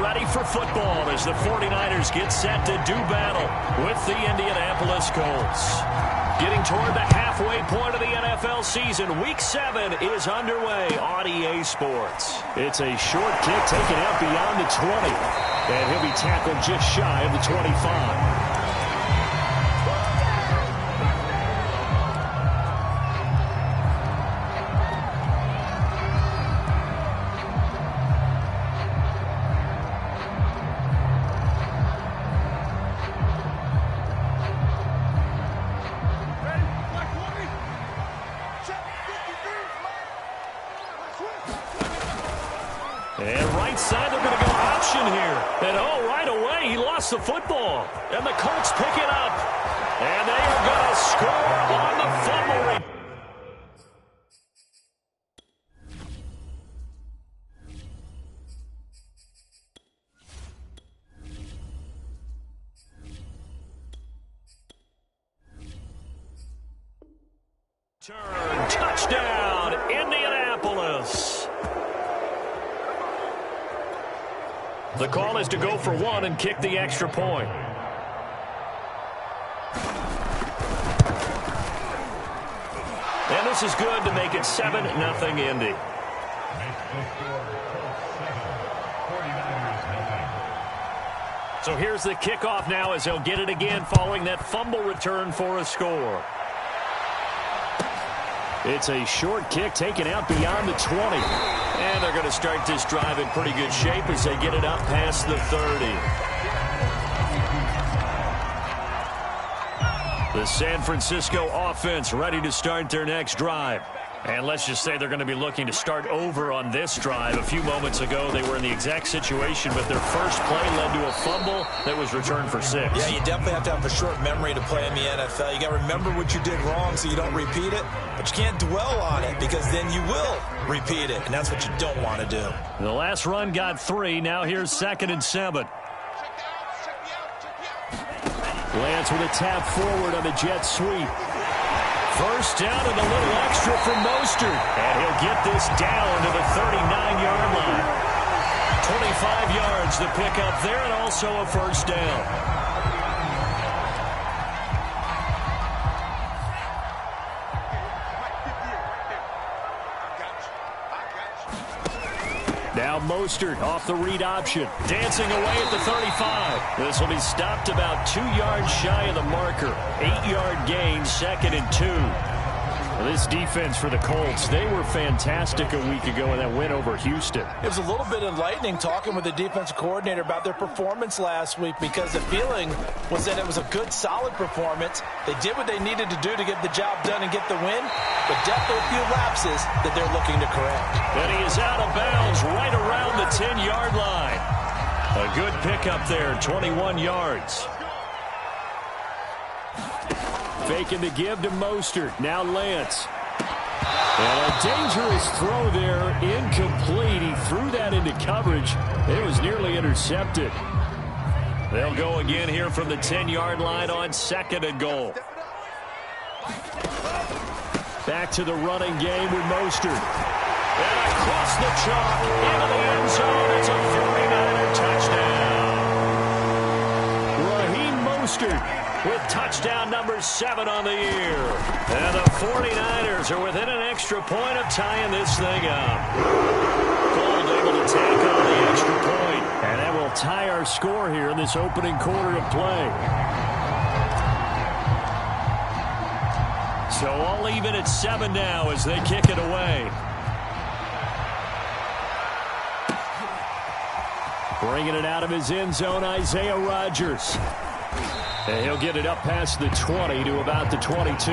ready for football as the 49ers get set to do battle with the Indianapolis Colts. Getting toward the halfway point of the NFL season, Week 7 is underway on EA Sports. It's a short kick taken out beyond the 20, and he'll be tackled just shy of the 25. And right side, they're going to go option here. And right away, he lost the football. And the Colts pick it up. And they are going to score on the fumble. Turn, touchdown, Indianapolis. The call is to go for one and kick the extra point. And this is good to make it 7-0 Indy. So here's the kickoff now as he'll get it again following that fumble return for a score. It's a short kick taken out beyond the 20. And they're going to start this drive in pretty good shape as they get it up past the 30. The San Francisco offense ready to start their next drive. And let's just say they're going to be looking to start over on this drive. A few moments ago, they were in the exact situation, but their first play led to a fumble that was returned for 6. Yeah, you definitely have to have a short memory to play in the NFL. You got to remember what you did wrong so you don't repeat it, but you can't dwell on it because then you will repeat it, and that's what you don't want to do. The last run got 3. Now here's 2nd and 7. Lance with a tap forward on the jet sweep. First down and a little extra from Mostert. And he'll get this down to the 39-yard line. 25 yards to pick up there and also a first down. Now Mostert off the read option. Dancing away at the 35. This will be stopped about 2 yards shy of the marker. 8-yard gain, 2nd and 2. This defense for the Colts, they were fantastic a week ago in that win over Houston. It was a little bit enlightening talking with the defensive coordinator about their performance last week because the feeling was that it was a good, solid performance. They did what they needed to do to get the job done and get the win, but definitely a few lapses that they're looking to correct. And he is out of bounds right around the 10-yard line. A good pickup there, 21 yards. Faking the give to Mostert. Now Lance. And a dangerous throw there. Incomplete. He threw that into coverage. It was nearly intercepted. They'll go again here from the 10-yard line on 2nd and goal. Back to the running game with Mostert. And across the chalk into the end zone. It's a 49er touchdown. Raheem Mostert with touchdown number 7 on the year. And the 49ers are within an extra point of tying this thing up. Gold able to tack on the extra point. And that will tie our score here in this opening quarter of play. So all even at 7 now as they kick it away. Bringing it out of his end zone, Isaiah Rodgers. And he'll get it up past the 20 to about the 22.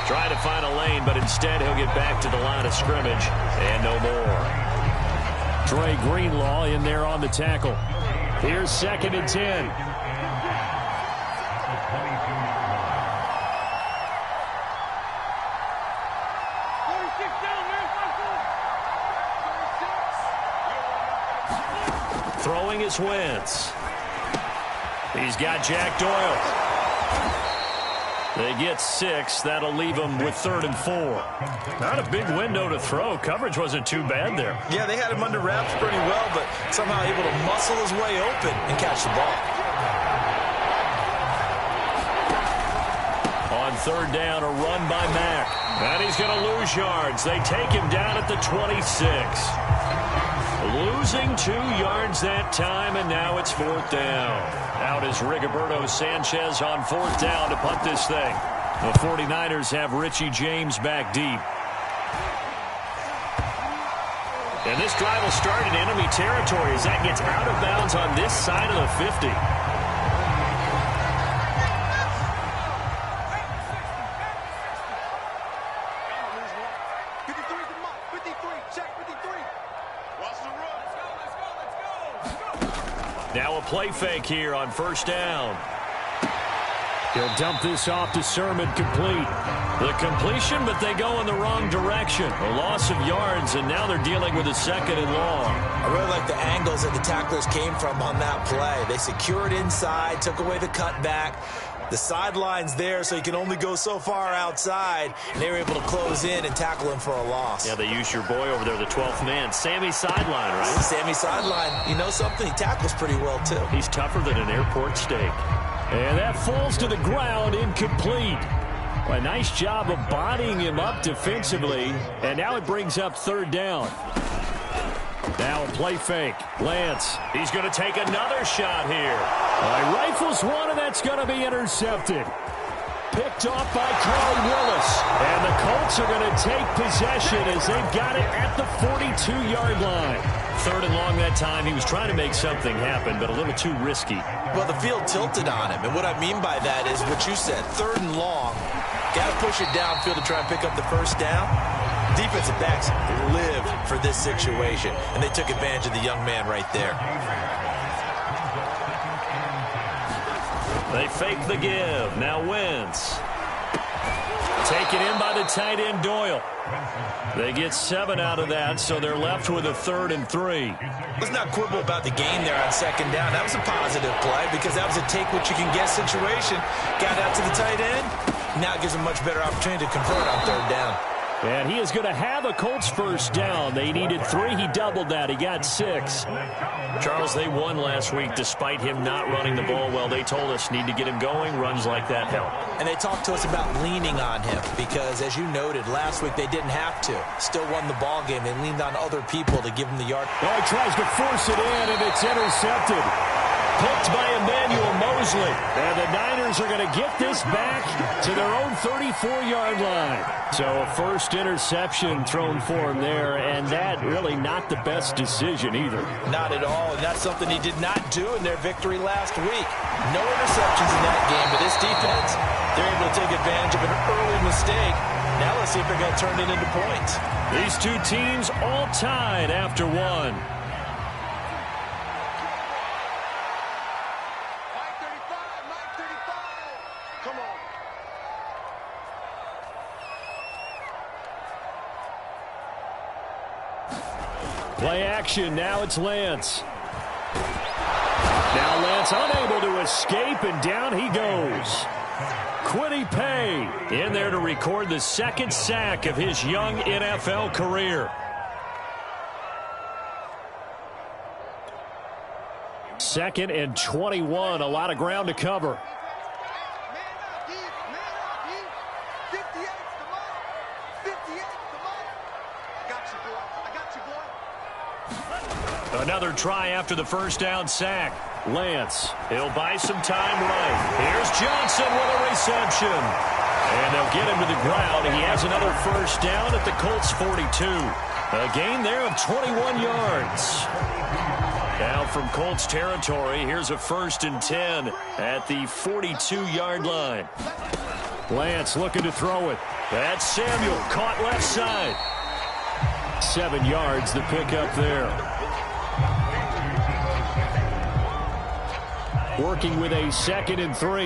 Trying to find a lane, but instead he'll get back to the line of scrimmage and no more. Dre Greenlaw in there on the tackle. Here's 2nd and 10. Throwing is Wentz. He's got Jack Doyle. They get 6. That'll leave them with 3rd and 4. Not a big window to throw. Coverage wasn't too bad there. Yeah, they had him under wraps pretty well, but somehow able to muscle his way open and catch the ball. On 3rd down, a run by Mack. And he's going to lose yards. They take him down at the 26. Losing 2 yards that time, and now it's 4th down. Out is Rigoberto Sanchez on 4th down to punt this thing. The 49ers have Richie James back deep. And this drive will start in enemy territory as that gets out of bounds on this side of the 50. Now a play fake here on 1st down. He'll dump this off to Sermon, complete. The completion, but they go in the wrong direction. A loss of yards, and now they're dealing with a 2nd and long. I really like the angles that the tacklers came from on that play. They secured inside, took away the cutback. The sideline's there, so you can only go so far outside. And they were able to close in and tackle him for a loss. Yeah, they used your boy over there, the 12th man. Sammy Sideline, right? Sammy Sideline. You know something? He tackles pretty well, too. He's tougher than an airport steak. And that falls to the ground, incomplete. Well, a nice job of bodying him up defensively. And now it brings up 3rd down. Now a play fake. Lance, he's going to take another shot here. He rifles one, and that's going to be intercepted. Picked off by Carl Willis. And the Colts are going to take possession as they've got it at the 42-yard line. 3rd and long that time. He was trying to make something happen, but a little too risky. Well, the field tilted on him. And what I mean by that is what you said. 3rd and long. Got to push it downfield to try and pick up the 1st down. Defensive backs live for this situation, and they took advantage of the young man right there. They fake the give. Now Wentz. Taken in by the tight end Doyle. They get 7 out of that, so they're left with a 3rd and 3. Let's not quibble about the gain there on 2nd down. That was a positive play because that was a take-what-you-can-get situation. Got out to the tight end. Now it gives them much better opportunity to convert on 3rd down. And he is going to have a Colts 1st down. They needed 3. He doubled that. He got 6. Charles, they won last week despite him not running the ball well. They told us need to get him going. Runs like that help. And they talked to us about leaning on him because, as you noted, last week they didn't have to. Still won the ball game. They leaned on other people to give him the yard. Oh, he tries to force it in, and it's intercepted. Picked by Emmanuel Mosley. And the Niners are going to get this back to their own 34-yard line. So a first interception thrown for him there, and that really not the best decision either. Not at all, and that's something he did not do in their victory last week. No interceptions in that game, but this defense, they're able to take advantage of an early mistake. Now let's see if they're going to turn it into points. These two teams all tied after one. Play action. Now it's Lance. Now Lance unable to escape, and down he goes. Kwity Paye in there to record the 2nd sack of his young NFL career. Second and 21. A lot of ground to cover. Another try after the 1st down sack. Lance, he'll buy some time right. Here's Johnson with a reception. And they'll get him to the ground. He has another 1st down at the Colts 42. A gain there of 21 yards. Now from Colts territory, here's a 1st and 10 at the 42-yard line. Lance looking to throw it. That's Samuel, caught left side. 7 yards, the pickup there. Working with a 2nd and 3.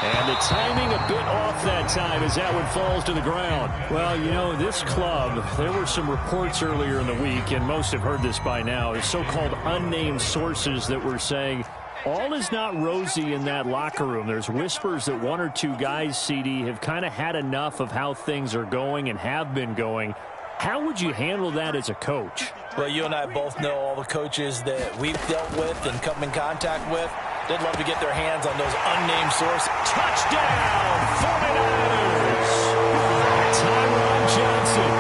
And And the timing a bit off that time as that one falls to the ground. Well, you know, this club, there were some reports earlier in the week, and most have heard this by now, is so-called unnamed sources that were saying all is not rosy in that locker room. There's whispers that one or two guys, CD, have kind of had enough of how things are going and have been going. How would you handle that as a coach? Well, you and I both know all the coaches that we've dealt with and come in contact with. They'd love to get their hands on those unnamed sources. Touchdown, 49ers! Tyron Johnson,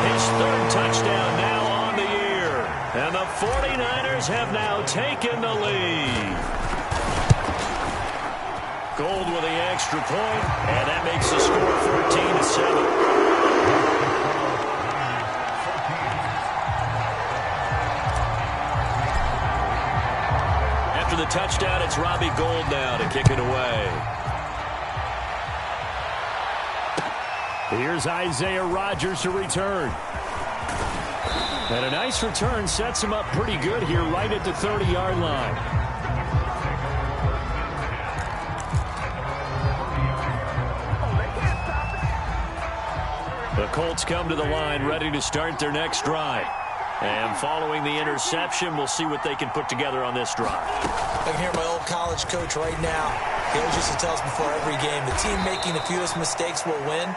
his third touchdown now on the year. And the 49ers have now taken the lead. Gold with the extra point, and that makes the score 14-7. After the touchdown, it's Robbie Gould now to kick it away. Here's Isaiah Rodgers to return. And a nice return sets him up pretty good here right at the 30-yard line. The Colts come to the line ready to start their next drive. And following the interception, we'll see what they can put together on this drive. I can hear my old college coach right now. He always used to tell us before every game, the team making the fewest mistakes will win.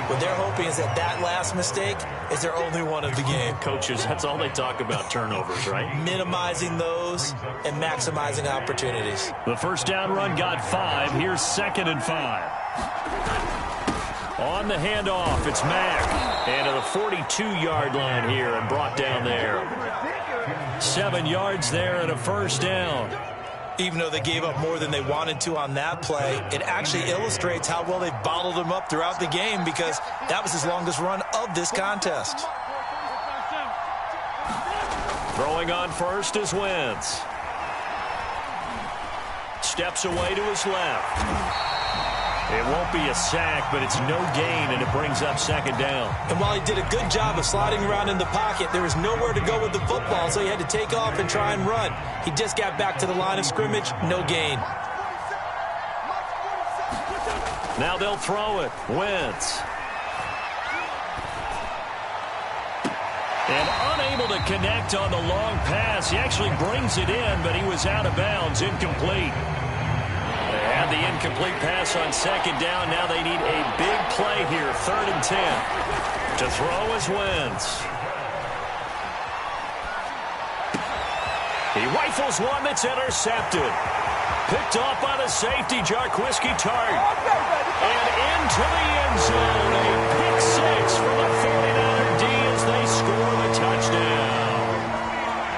What they're hoping is that that last mistake is their only one of the game. Coaches, that's all they talk about, turnovers, right? Minimizing those and maximizing opportunities. The first down run got 5. Here's 2nd and 5. On the handoff, it's Mack. And to the 42-yard line here and brought down there. 7 yards there and a first down. Even though they gave up more than they wanted to on that play, it actually illustrates how well they bottled them up throughout the game because that was his longest run of this contest. Throwing on first is Wentz. Steps away to his left. It won't be a sack, but it's no gain, and it brings up 2nd down. And while he did a good job of sliding around in the pocket, there was nowhere to go with the football, so he had to take off and try and run. He just got back to the line of scrimmage, no gain. Now they'll throw it. Wentz. And unable to connect on the long pass. He actually brings it in, but he was out of bounds, incomplete. They had the incomplete pass on 2nd down. Now they need a big play here, 3rd and 10. To throw is Wentz. He rifles one that's intercepted. Picked off by the safety, Jarquiski Tart. And into the end zone. A pick 6 for the 49er D as they score the touchdown.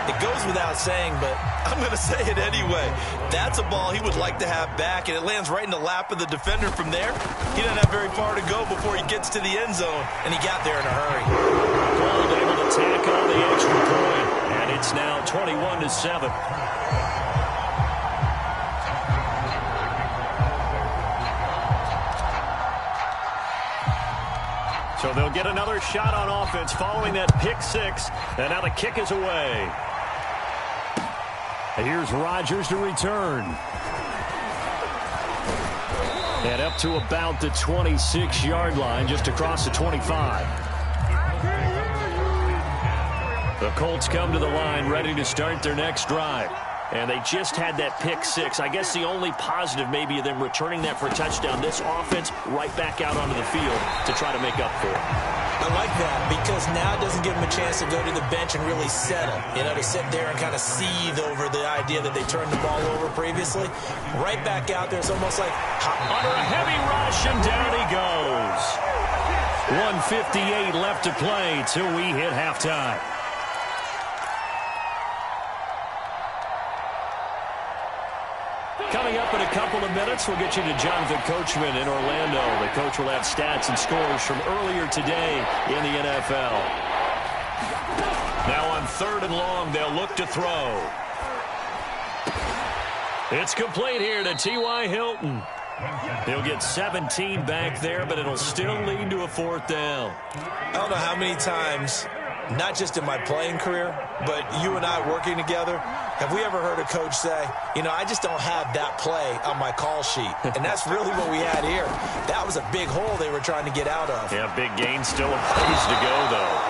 It goes without saying, but I'm going to say it anyway. That's a ball he would like to have back, and it lands right in the lap of the defender from there. He doesn't have very far to go before he gets to the end zone, and he got there in a hurry. Gould able to tack on the extra point, and it's now 21-7. So they'll get another shot on offense following that pick 6, and now the kick is away. Here's Rodgers to return. And up to about the 26-yard line, just across the 25. The Colts come to the line ready to start their next drive. And they just had that pick 6. I guess the only positive maybe of them returning that for a touchdown. This offense right back out onto the field to try to make up for it. I like that because now it doesn't give them a chance to go to the bench and really settle. You know, to sit there and kind of seethe over the idea that they turned the ball over previously. Right back out there, it's almost like under a heavy rush, and down he goes. 1:58 left to play till we hit halftime. Coming up in a couple of minutes, we'll get you to Jonathan Coachman in Orlando. The coach will have stats and scores from earlier today in the NFL. Now on 3rd and long, they'll look to throw. It's complete here to T.Y. Hilton. He'll get 17 back there, but it'll still lead to a 4th down. I don't know how many times not just in my playing career, but you and I working together, have we ever heard a coach say, you know, I just don't have that play on my call sheet? And that's really what we had here. That was a big hole they were trying to get out of. Yeah, big gain, still a ways to go, though.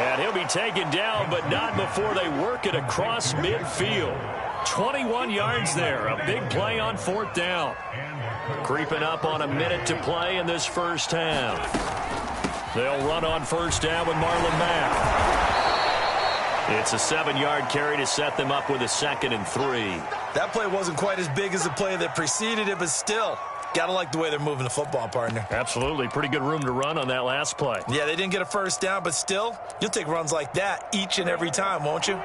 And he'll be taken down, but not before they work it across midfield. 21 yards there, a big play on 4th down. Creeping up on a minute to play in this first half. They'll run on 1st down with Marlon Mack. It's a 7-yard carry to set them up with a 2nd and 3. That play wasn't quite as big as the play that preceded it, but still, got to like the way they're moving the football, partner. Absolutely. Pretty good room to run on that last play. Yeah, they didn't get a 1st down, but still, you'll take runs like that each and every time, won't you?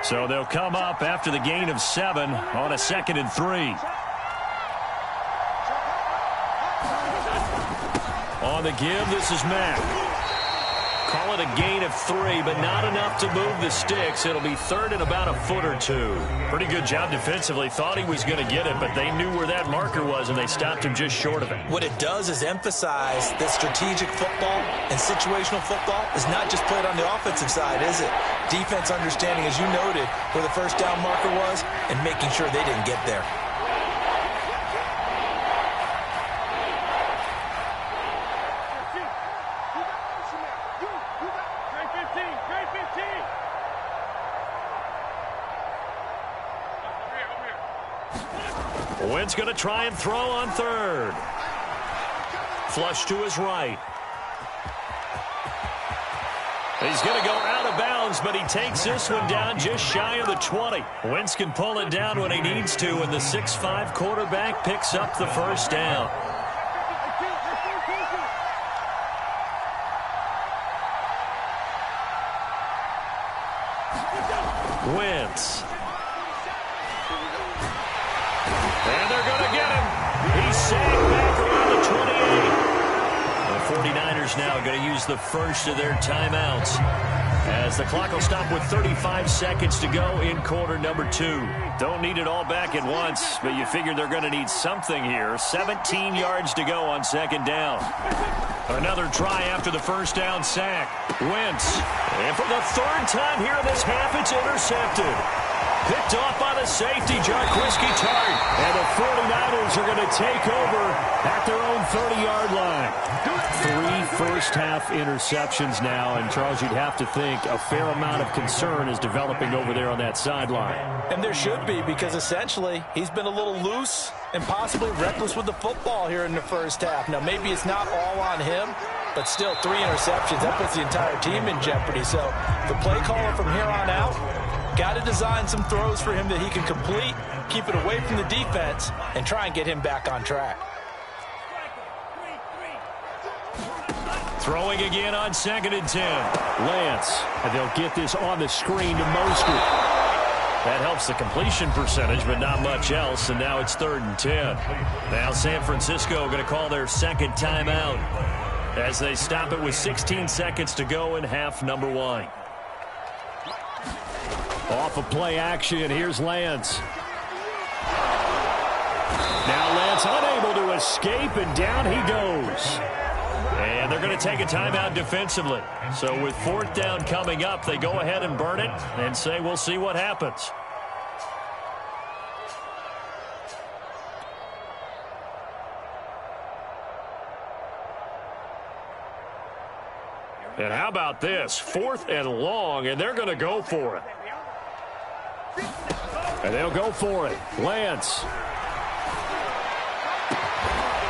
So they'll come up after the gain of 7 on a 2nd and 3. On the give, this is Mack. Call it a gain of 3, but not enough to move the sticks. It'll be 3rd and about a foot or 2. Pretty good job defensively. Thought he was going to get it, but they knew where that marker was, and they stopped him just short of it. What it does is emphasize that strategic football and situational football is not just played on the offensive side, is it? Defense understanding, as you noted, where the 1st down marker was and making sure they didn't get there. Wentz going to try and throw on 3rd. Flush to his right. He's going to go out of bounds, but he takes this one down just shy of the 20. Wentz can pull it down when he needs to, and the 6'5" quarterback picks up the 1st down. Wentz. And they're going to get him. He's sagged back around the 28. The 49ers now going to use the first of their timeouts as the clock will stop with 35 seconds to go in quarter number 2. Don't need it all back at once, but you figure they're going to need something here. 17 yards to go on 2nd down. Another try after the 1st down sack. Wentz. And for the 3rd time here in this half, it's intercepted. Picked off by the safety, Jarquiski Tart. And the 49ers are going to take over at their own 30-yard line. 3 first-half interceptions now, and Charles, you'd have to think a fair amount of concern is developing over there on that sideline. And there should be, because essentially he's been a little loose and possibly reckless with the football here in the 1st half. Now, maybe it's not all on him, but still 3 interceptions. That puts the entire team in jeopardy. So the play caller from here on out, got to design some throws for him that he can complete, keep it away from the defense, and try and get him back on track. Throwing again on 2nd and 10. Lance, and they'll get this on the screen to Mostert. That helps the completion percentage, but not much else, and now it's 3rd and 10. Now San Francisco going to call their 2nd timeout as they stop it with 16 seconds to go in half number 1. Off of play action, here's Lance. Now Lance unable to escape, and down he goes. And they're going to take a timeout defensively. So with 4th down coming up, they go ahead and burn it and say we'll see what happens. And how about this? 4th and long, and they're going to go for it. And they'll go for it. Lance.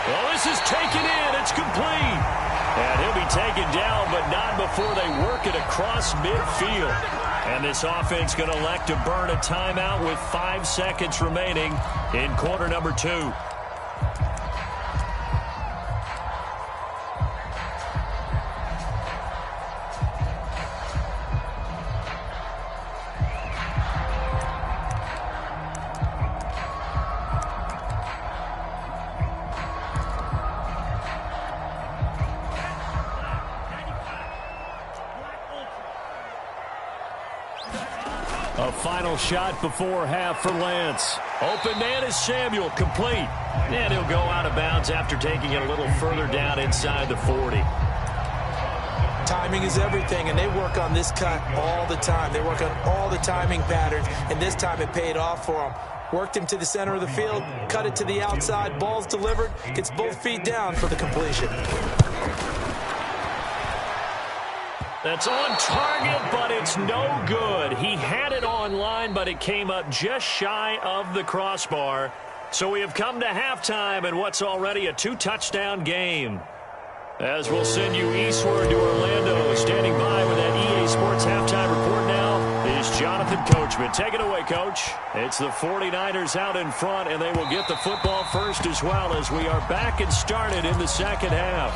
Well, this is taken in. It's complete. And he'll be taken down, but not before they work it across midfield. And this offense going to elect to burn a timeout with 5 seconds remaining in quarter number 2. A final shot before half for Lance. Open man is Samuel, complete. And he'll go out of bounds after taking it a little further down inside the 40. Timing is everything, and they work on this cut all the time. They work on all the timing patterns, and this time it paid off for them. Worked him to the center of the field, cut it to the outside, ball's delivered, gets both feet down for the completion. That's on target, but it's no good. He had it on line, but it came up just shy of the crossbar. So we have come to halftime in what's already a 2-touchdown game. As we'll send you eastward to Orlando, standing by with that EA Sports halftime report now is Jonathan Coachman. Take it away, Coach. It's the 49ers out in front, and they will get the football first as well as we are back and started in the second half.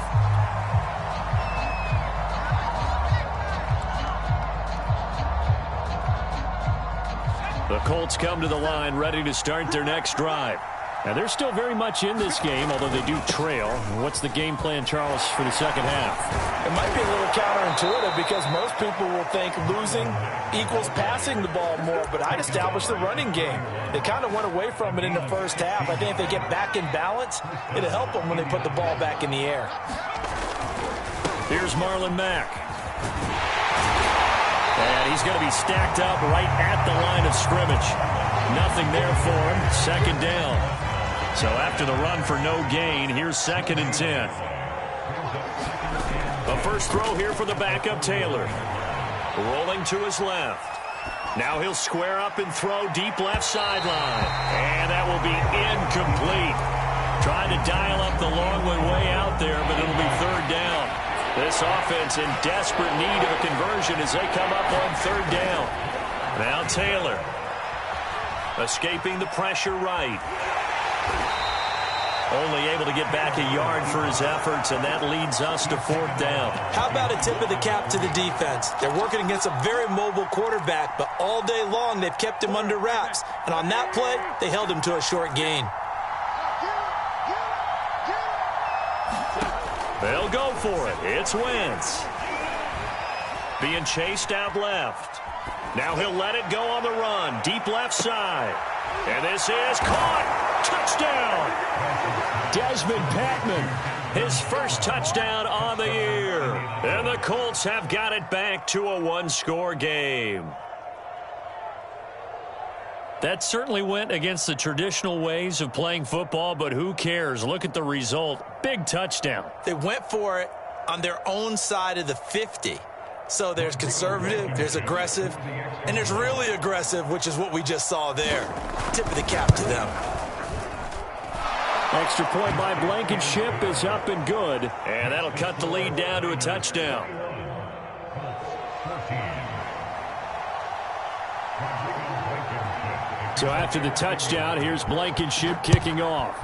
The Colts come to the line ready to start their next drive. Now, they're still very much in this game, although they do trail. What's the game plan, Charles, for the second half? It might be a little counterintuitive because most people will think losing equals passing the ball more, but I'd establish the running game. They kind of went away from it in the first half. I think if they get back in balance, it'll help them when they put the ball back in the air. Here's Marlon Mack. And he's going to be stacked up right at the line of scrimmage. Nothing there for him. Second down. So after the run for no gain, here's 2nd and 10. A first throw here for the backup Taylor. Rolling to his left. Now he'll square up and throw deep left sideline. And that will be incomplete. Trying to dial up the long one way out there, but it'll be 3rd down. This offense in desperate need of a conversion as they come up on 3rd down. Now Taylor. Escaping the pressure right. Only able to get back a yard for his efforts, and that leads us to 4th down. How about a tip of the cap to the defense? They're working against a very mobile quarterback, but all day long they've kept him under wraps. And on that play, they held him to a short gain. They'll go for it. It's Wentz. Being chased out left. Now he'll let it go on the run. Deep left side. And this is caught. Touchdown. Desmond Patman, his first touchdown on the year. And the Colts have got it back to a 1-score game. That certainly went against the traditional ways of playing football, but who cares? Look at the result. Big touchdown. They went for it on their own side of the 50. So there's conservative, there's aggressive, and there's really aggressive, which is what we just saw there. Tip of the cap to them. Extra point by Blankenship is up and good, and that'll cut the lead down to a touchdown. So after the touchdown, here's Blankenship kicking off.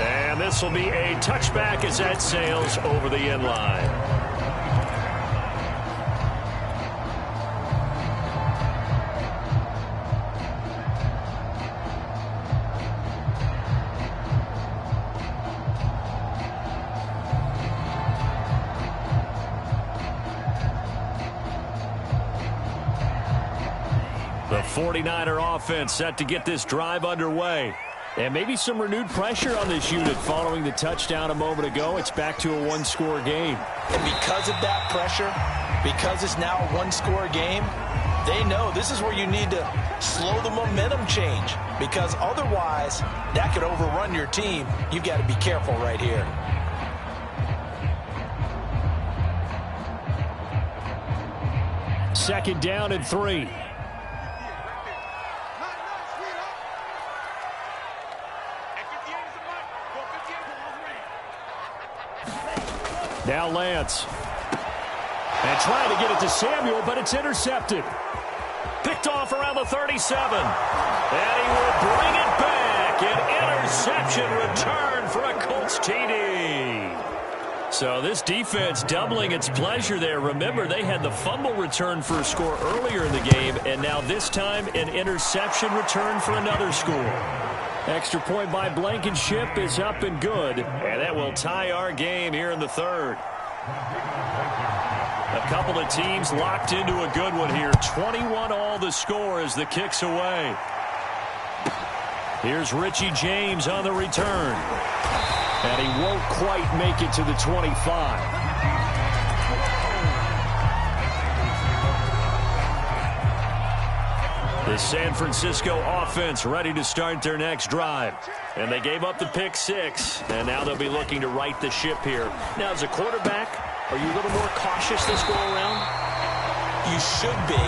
And this will be a touchback as that sails over the end line. The 49er offense set to get this drive underway. And maybe some renewed pressure on this unit following the touchdown a moment ago. It's back to a 1-score game. And because of that pressure, because it's now a 1-score game, they know this is where you need to slow the momentum change. Because otherwise, that could overrun your team. You've got to be careful right here. Second down and 3. Now Lance. And trying to get it to Samuel, but it's intercepted. Picked off around the 37. And he will bring it back. An interception return for a Colts TD. So this defense doubling its pleasure there. Remember, they had the fumble return for a score earlier in the game, and now this time an interception return for another score. Extra point by Blankenship is up and good, and that will tie our game here in the 3rd. A couple of teams locked into a good one here. 21 all the score as the kick's away. Here's Richie James on the return. And he won't quite make it to the 25. The San Francisco offense ready to start their next drive. And they gave up the pick 6, and now they'll be looking to right the ship here. Now, as a quarterback, are you a little more cautious this go around? You should be,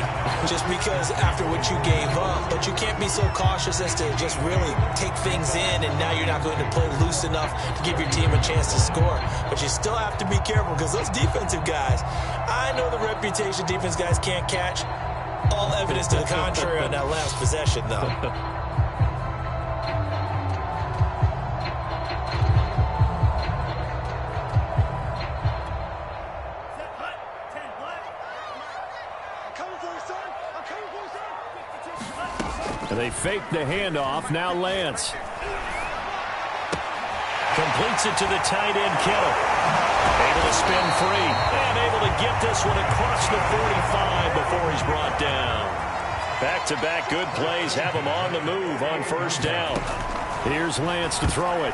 just because after what you gave up. But you can't be so cautious as to just really take things in, and now you're not going to play loose enough to give your team a chance to score. But you still have to be careful, because those defensive guys, I know the reputation defense guys can't catch. All evidence to the contrary on that last possession, though. They fake the handoff. Now Lance completes it to the tight end, Kittle. Able to spin free and able to get this one across the 45 before he's brought down. Back-to-back good plays have him on the move on first down. Here's Lance to throw it.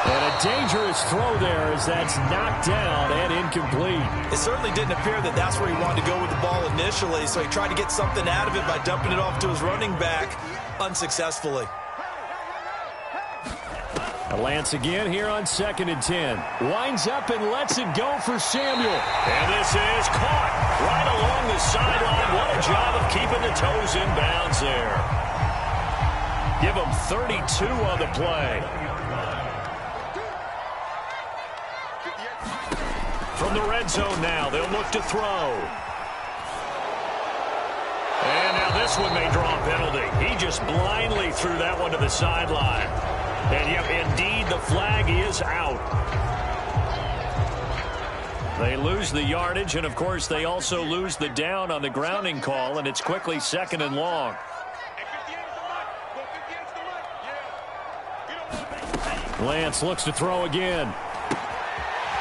And a dangerous throw there as that's knocked down and incomplete. It certainly didn't appear that that's where he wanted to go with the ball initially, so he tried to get something out of it by dumping it off to his running back unsuccessfully. Lance again here on 2nd and 10. Winds up and lets it go for Samuel. And this is caught right along the sideline. What a job of keeping the toes in bounds there. Give him 32 on the play. From the red zone now, they'll look to throw. And now this one may draw a penalty. He just blindly threw that one to the sideline. And yep, indeed, the flag is out. They lose the yardage, and of course, they also lose the down on the grounding call, and it's quickly 2nd and long. Lance looks to throw again.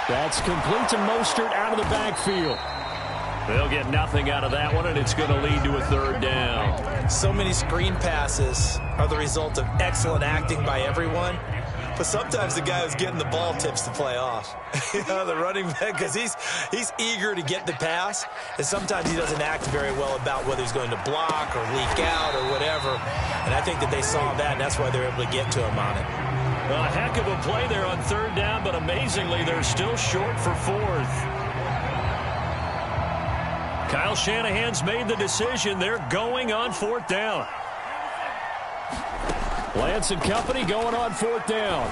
That's complete to Mostert out of the backfield. They'll get nothing out of that one, and it's going to lead to a 3rd down. So many screen passes are the result of excellent acting by everyone. But sometimes the guy who's getting the ball tips the play off. You know, the running back, because he's eager to get the pass, and sometimes he doesn't act very well about whether he's going to block or leak out or whatever. And I think that they saw that, and that's why they're able to get to him on it. Well, a heck of a play there on 3rd down, but amazingly, they're still short for 4th. Kyle Shanahan's made the decision. They're going on 4th down. Lance and company going on 4th down.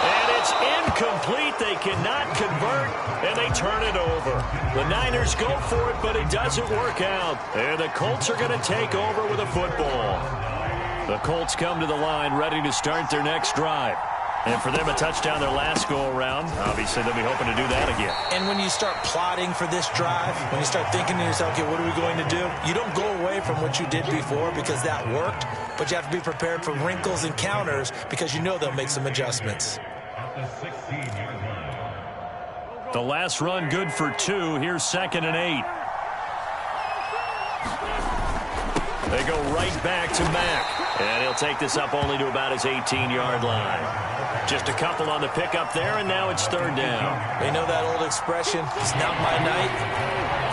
And it's incomplete. They cannot convert, and they turn it over. The Niners go for it, but it doesn't work out. And the Colts are going to take over with a football. The Colts come to the line ready to start their next drive. And for them, a touchdown their last go-around. Obviously, they'll be hoping to do that again. And when you start plotting for this drive, when you start thinking to yourself, okay, what are we going to do? You don't go away from what you did before because that worked, but you have to be prepared for wrinkles and counters because you know they'll make some adjustments. The last run good for 2. Here's 2nd and 8. They go right back to Mack. And he'll take this up only to about his 18-yard line. Just a couple on the pickup there, and now it's 3rd down. They know that old expression, it's not my night.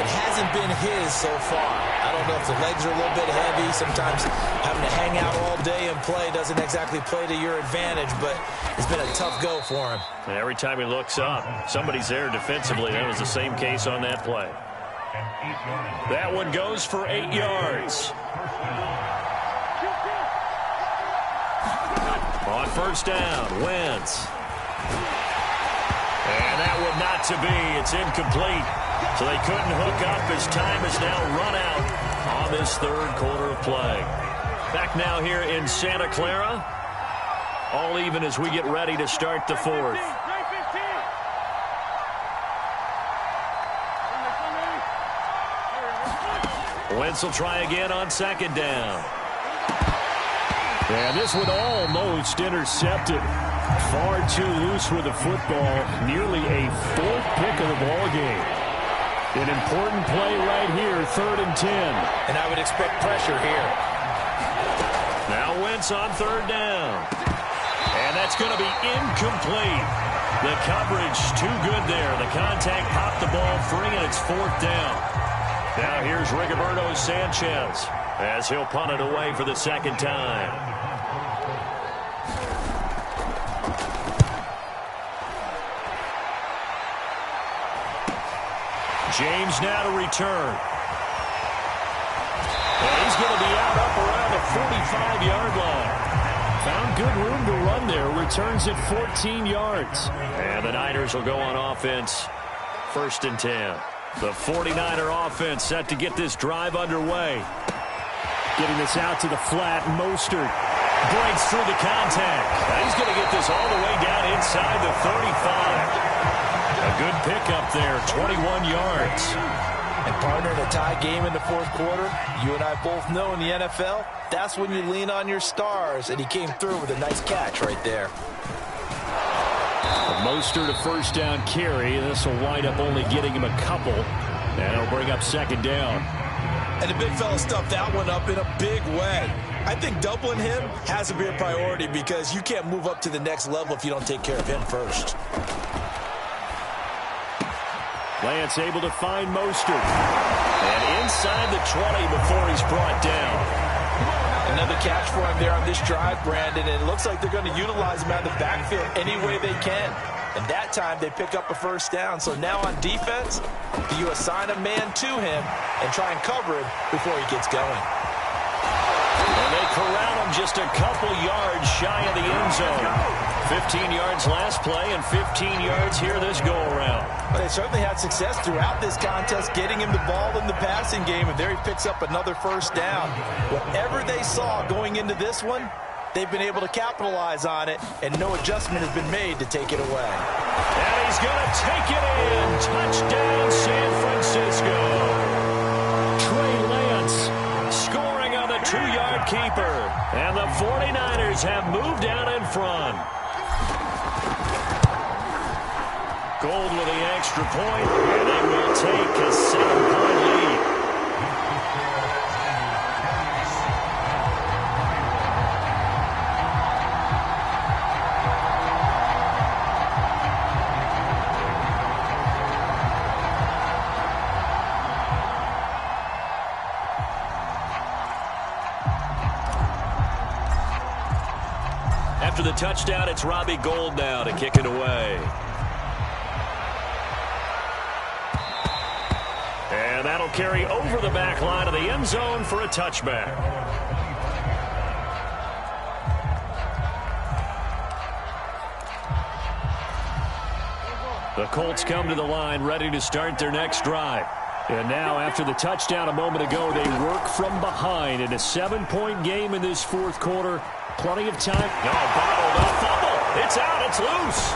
It hasn't been his so far. I don't know if the legs are a little bit heavy. Sometimes having to hang out all day and play doesn't exactly play to your advantage, but it's been a tough go for him. And every time he looks up, somebody's there defensively. That was the same case on that play. That one goes for 8 yards. On 1st down, Wentz. And that one not to be. It's incomplete. So they couldn't hook up as time is now run out on this 3rd quarter of play. Back now here in Santa Clara. All even as we get ready to start the 4th. Wentz will try again on 2nd down. And this one almost intercepted. Far too loose with the football. Nearly a 4th pick of the ball game. An important play right here, 3rd and 10. And I would expect pressure here. Now Wentz on 3rd down. And that's going to be incomplete. The coverage too good there. The contact popped the ball free, and it's 4th down. Now here's Rigoberto Sanchez as he'll punt it away for the 2nd time. James now to return. And he's going to be out up around the 45-yard line. Found good room to run there. Returns at 14 yards. And the Niners will go on offense. 1st and 10. The 49er offense set to get this drive underway. Getting this out to the flat. Mostert breaks through the contact. Now he's going to get this all the way down inside the 35. A good pickup there, 21 yards. And partner, in a tie game in the 4th quarter, you and I both know in the NFL, that's when you lean on your stars, and he came through with a nice catch right there. Mostert a 1st down carry, and this will wind up only getting him a couple, and it'll bring up 2nd down. And the big fella stuffed that one up in a big way. I think doubling him has to be a priority because you can't move up to the next level if you don't take care of him first. Lance able to find Mostert. And inside the 20 before he's brought down. Another catch for him there on this drive, Brandon, and it looks like they're going to utilize him out of the backfield any way they can. And that time they pick up a 1st down. So now on defense, do you assign a man to him and try and cover him before he gets going? And they corral him just a couple yards shy of the end zone. 15 yards last play and 15 yards here this go-around. But they certainly had success throughout this contest getting him the ball in the passing game, and there he picks up another 1st down. Whatever they saw going into this one, they've been able to capitalize on it, and no adjustment has been made to take it away. And he's going to take it in. Touchdown, San Francisco. Trey Lance scoring on the 2-yard keeper. And the 49ers have moved out in front. Gold with the extra point, and they will take a 7-point lead. After the touchdown, it's Robbie Gould now to kick it away. And that'll carry over the back line of the end zone for a touchback. The Colts come to the line ready to start their next drive. And now after the touchdown a moment ago, they work from behind in a 7-point game in this 4th quarter. Plenty of time. No, bottled up. Fumble. It's out. It's loose.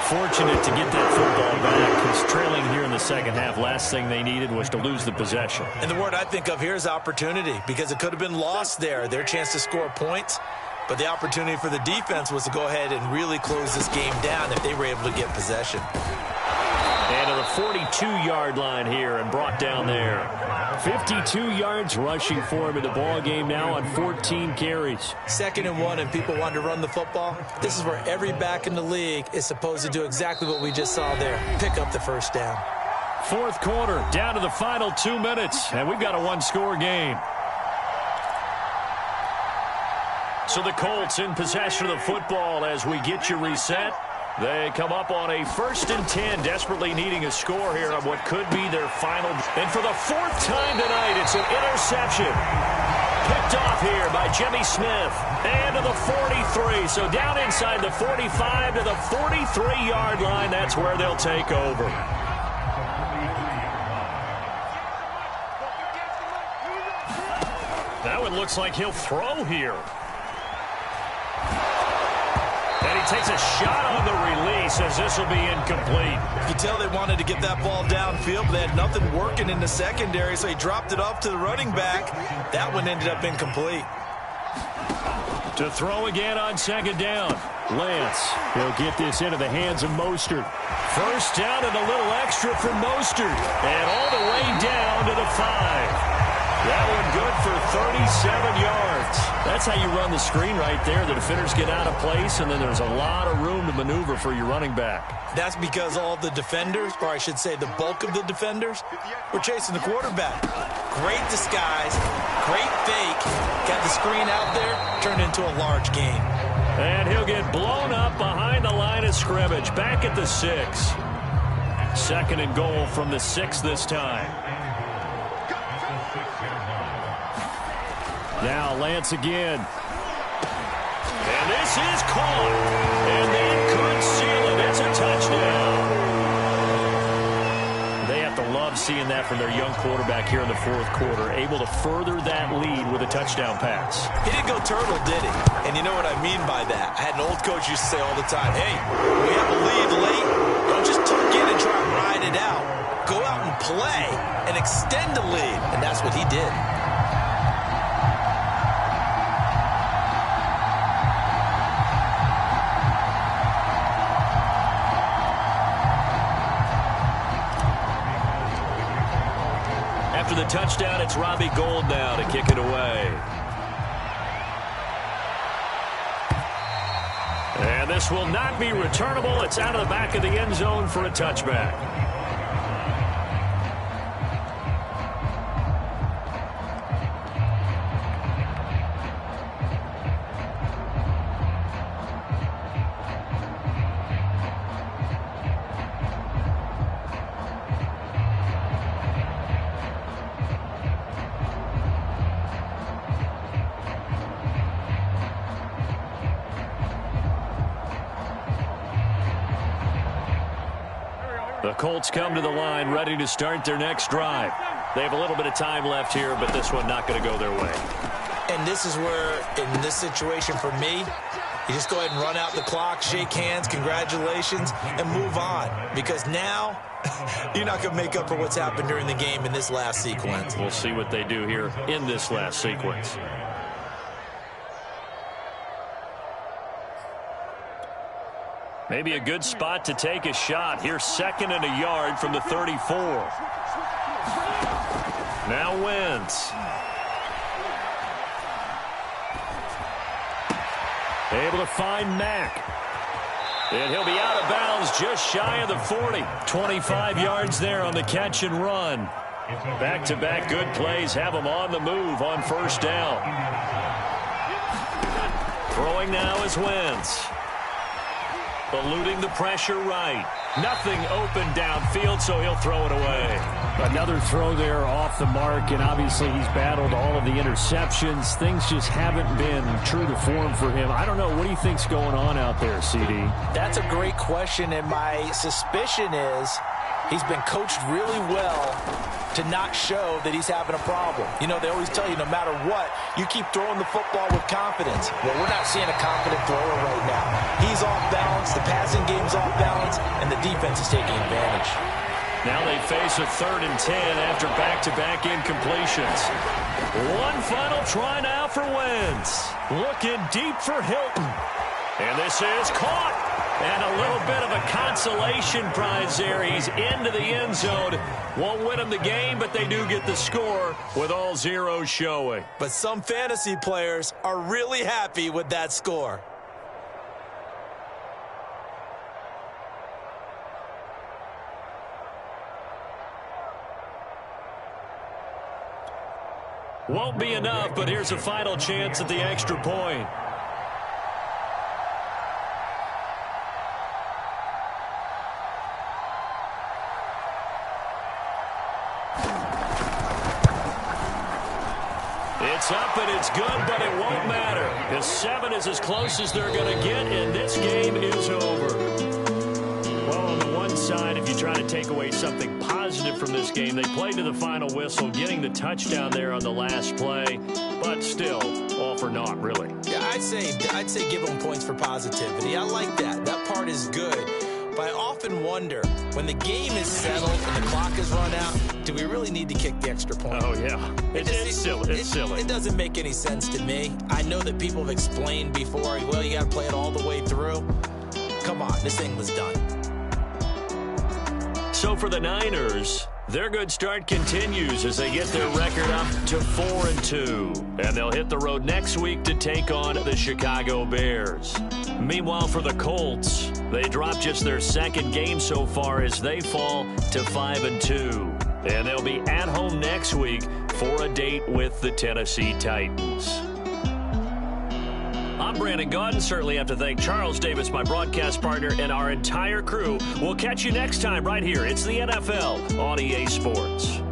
Fortunate to get that football back because trailing here in the 2nd half, last thing they needed was to lose the possession. And the word I think of here is opportunity because it could have been lost there, their chance to score points. But the opportunity for the defense was to go ahead and really close this game down if they were able to get possession. And to the 42-yard line here and brought down there. 52 yards rushing for him in the ball game now on 14 carries. 2nd and 1 and people want to run the football. This is where every back in the league is supposed to do exactly what we just saw there. Pick up the 1st down. 4th quarter, down to the final 2 minutes, and we've got a 1-score game. So the Colts in possession of the football as we get you reset. They come up on a 1st and 10, desperately needing a score here on what could be their final. And for the 4th time tonight, it's an interception. Picked off here by Jimmy Smith. And to the 43. So down inside the 45 to the 43-yard line. That's where they'll take over. That one looks like he'll throw here. And he takes a shot on the release as this will be incomplete. You can tell they wanted to get that ball downfield, but they had nothing working in the secondary, so he dropped it off to the running back. That one ended up incomplete. To throw again on 2nd down. Lance, he'll get this into the hands of Mostert. 1st down and a little extra for Mostert. And all the way down to the 5. That one good for 37 yards. That's how you run the screen right there. The defenders get out of place, and then there's a lot of room to maneuver for your running back. That's because all the defenders, or I should say the bulk of the defenders, were chasing the quarterback. Great disguise, great fake. Got the screen out there, turned into a large gain. And he'll get blown up behind the line of scrimmage. Back at the 6. 2nd and goal from the 6 this time. Now Lance again. And this is caught. And they could seal it. It's a touchdown. They have to love seeing that from their young quarterback here in the 4th quarter. Able to further that lead with a touchdown pass. He didn't go turtle, did he? And you know what I mean by that. I had an old coach used to say all the time, hey, we have a lead late. Don't just tuck in and try and ride it out. Go out and play and extend the lead. And that's what he did. After the touchdown, it's Robbie Gould now to kick it away. And this will not be returnable. It's out of the back of the end zone for a touchback. The Colts come to the line ready to start their next drive. They have a little bit of time left here, but this one not going to go their way. And this is where, in this situation for me, you just go ahead and run out the clock, shake hands, congratulations, and move on. Because now, you're not going to make up for what's happened during the game in this last sequence. We'll see what they do here in this last sequence. Maybe a good spot to take a shot. Here's 2nd and a yard from the 34. Now Wentz. Able to find Mack. And he'll be out of bounds just shy of the 40. 25 yards there on the catch and run. Back-to-back good plays have him on the move on 1st down. Throwing now is Wentz. Eluding the pressure right. Nothing open downfield, so he'll throw it away. Another throw there off the mark, and obviously he's battled all of the interceptions. Things just haven't been true to form for him. I don't know. What do you think's going on out there, CD? That's a great question, and my suspicion is he's been coached really well to not show that he's having a problem. You know, they always tell you no matter what, you keep throwing the football with confidence. Well, we're not seeing a confident thrower right now. He's off balance, the passing game's off balance, and the defense is taking advantage. Now they face a 3rd and 10 after back-to-back incompletions. One final try now for Wentz. Looking deep for Hilton. And this is caught. And a little bit of a consolation prize there. He's into the end zone. Won't win them the game, but they do get the score with all zeros showing. But some fantasy players are really happy with that score. Won't be enough, but here's a final chance at the extra point. It's up and it's good, but it won't matter. Because 7 is as close as they're going to get, and this game is over. Well, on the one side, if you try to take away something positive from this game, they played to the final whistle, getting the touchdown there on the last play, but still, all for naught, really. Yeah, I'd say give them points for positivity. I like that. That part is good. But I often wonder, when the game is settled and the clock is run out, do we really need to kick the extra point? Oh, yeah. It's silly. It's silly. It doesn't make any sense to me. I know that people have explained before, well, you got to play it all the way through. Come on, this thing was done. So for the Niners, their good start continues as they get their record up to 4-2. And they'll hit the road next week to take on the Chicago Bears. Meanwhile, for the Colts, they dropped just their second game so far as they fall to 5-2. And they'll be at home next week for a date with the Tennessee Titans. I'm Brandon Gaudin. Certainly have to thank Charles Davis, my broadcast partner, and our entire crew. We'll catch you next time right here. It's the NFL on EA Sports.